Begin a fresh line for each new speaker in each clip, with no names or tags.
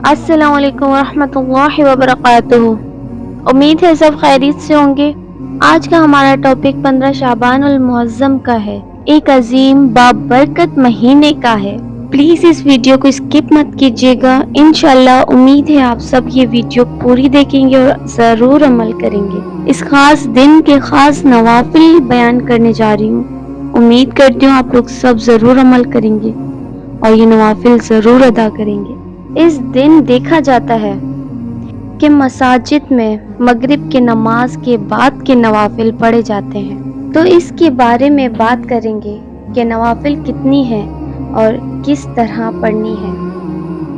अस्सलाम वालेकुम वरहमतुल्लाहि वबरकातुहू। उम्मीद है सब खैरियत से होंगे। आज का हमारा टॉपिक 15 शाबान उल मुअज्जम का है, एक अजीम बाबरकत महीने का है। प्लीज इस वीडियो को स्किप मत कीजिएगा। इंशाल्लाह उम्मीद है आप सब ये वीडियो पूरी देखेंगे और जरूर अमल करेंगे। इस खास दिन के खास नवाफिल बयान करने जा रही हूँ। उम्मीद करती हूँ आप लोग सब जरूर अमल करेंगे और ये नवाफिल जरूर अदा करेंगे। इस दिन देखा जाता है कि मसाजिद में मगरिब की नमाज के बाद के नवाफिल पढ़े जाते हैं। तो इसके बारे में बात करेंगे कि नवाफिल कितनी है और किस तरह पढ़नी है।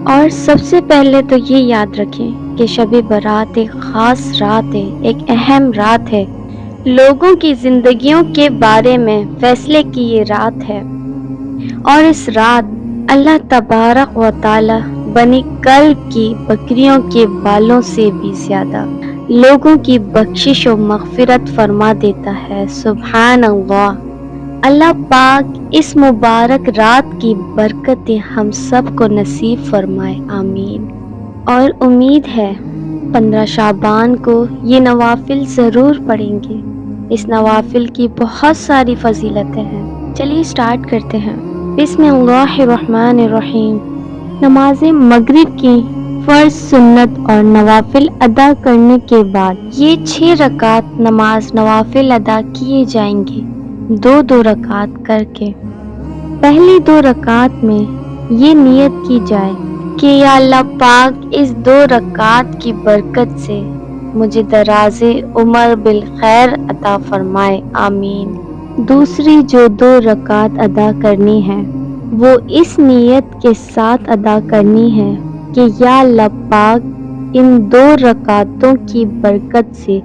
और सबसे पहले तो ये याद रखें कि शब बारात एक खास रात है, एक अहम रात है। लोगों की जिंदगियों के बारे में फैसले की ये रात है और इस रात अल्लाह तबारक व तआला बनी कल्ब की बकरियों के बालों से भी ज्यादा लोगों की बख्शिश और मगफिरत फरमा देता है। सुभान अल्लाह। अल्लाह पाक इस मुबारक रात की बरकतें हम सब को नसीब फरमाए, आमीन। और उम्मीद है 15 शाबान को ये नवाफिल ज़रूर पढ़ेंगे। इस नवाफिल की बहुत सारी फजीलतें हैं। चलिए स्टार्ट करते हैं। बिस्मिल्लाहिर्रहमानिर्रहीम। नमाज मगरिब की फर्ज, सुन्नत और नवाफिल अदा करने के बाद ये 6 रकात नमाज नवाफिल अदा किए जाएंगे, 2-2 रकात करके। पहली 2 रकात में ये नियत की जाए कि या अल्लाह पाक इस 2 रकात की बरकत से मुझे दराजे उम्र बिल खैर अता फरमाए, आमीन। दूसरी जो 2 रकात अदा करनी है वो इस नियत के साथ अदा करनी है कि या अल्लाह पाक इन 2 रकातों की बरकत से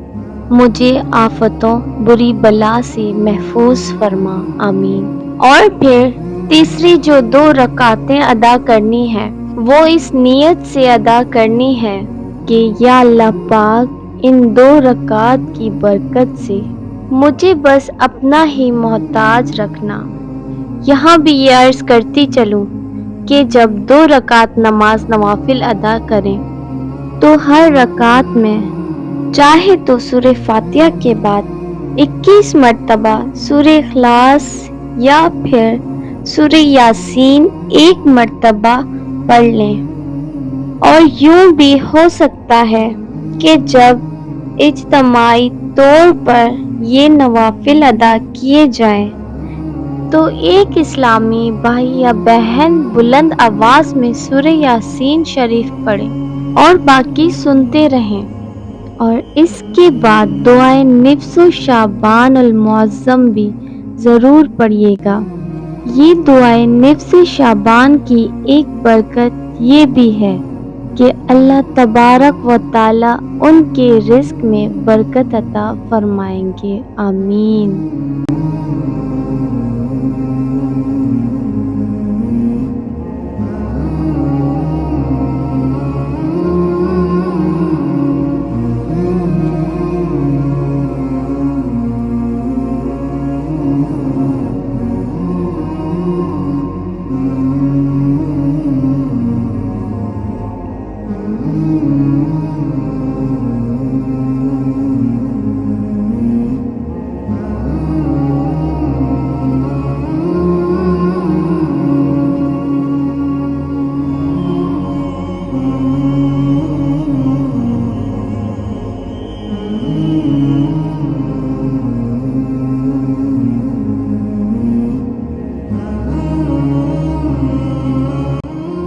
मुझे आफतों बुरी बला से महफूज फरमा, आमीन। और फिर तीसरी जो 2 रकातें अदा करनी है वो इस नियत से अदा करनी है कि या अल्लाह पाक इन 2 रकात की बरकत से मुझे बस अपना ही मोहताज रखना। यहाँ भी ये अर्ज करती चलूँ कि जब 2 रकात नमाज नवाफिल अदा करें तो हर रकात में चाहे तो सूरह फातिहा के बाद 21 मरतबा सूरह इखलास या फिर सूरह यासीन 1 मरतबा पढ़ लें। और यूं भी हो सकता है कि जब इज्तमाई तौर पर ये नवाफिल अदा किए जाएं तो एक इस्लामी भाई या बहन बुलंद आवाज में सूरह यासीन शरीफ पढ़ें और बाकी सुनते रहें। और इसके बाद दुआए निफ्सो शाबान अल मुअज्जम भी ज़रूर पढ़िएगा। ये दुआए निफ्स शाबान की एक बरकत ये भी है कि अल्लाह तबारक व तआला उनके रिज़्क में बरकत अता फरमाएंगे, आमीन।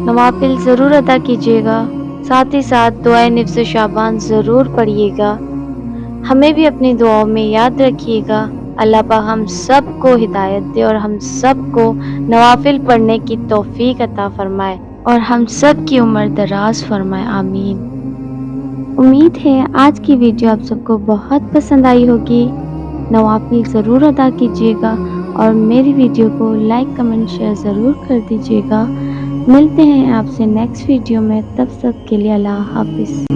नवाफिल ज़रूर अदा कीजिएगा, साथ ही साथ दुआए निफ्स शाबान ज़रूर पढ़िएगा। हमें भी अपनी दुआओं में याद रखिएगा। अल्लाह पाक हम सब को हिदायत दे और हम सब को नवाफिल पढ़ने की तौफीक अता फरमाए और हम सब की उम्र दराज फरमाए, आमीन। उम्मीद है आज की वीडियो आप सबको बहुत पसंद आई होगी। नवाफिल ज़रूर अदा कीजिएगा और मेरी वीडियो को लाइक कमेंट शेयर ज़रूर कर दीजिएगा। मिलते हैं आपसे नेक्स्ट वीडियो में, तब तक के लिए अल्लाह हाफिज़।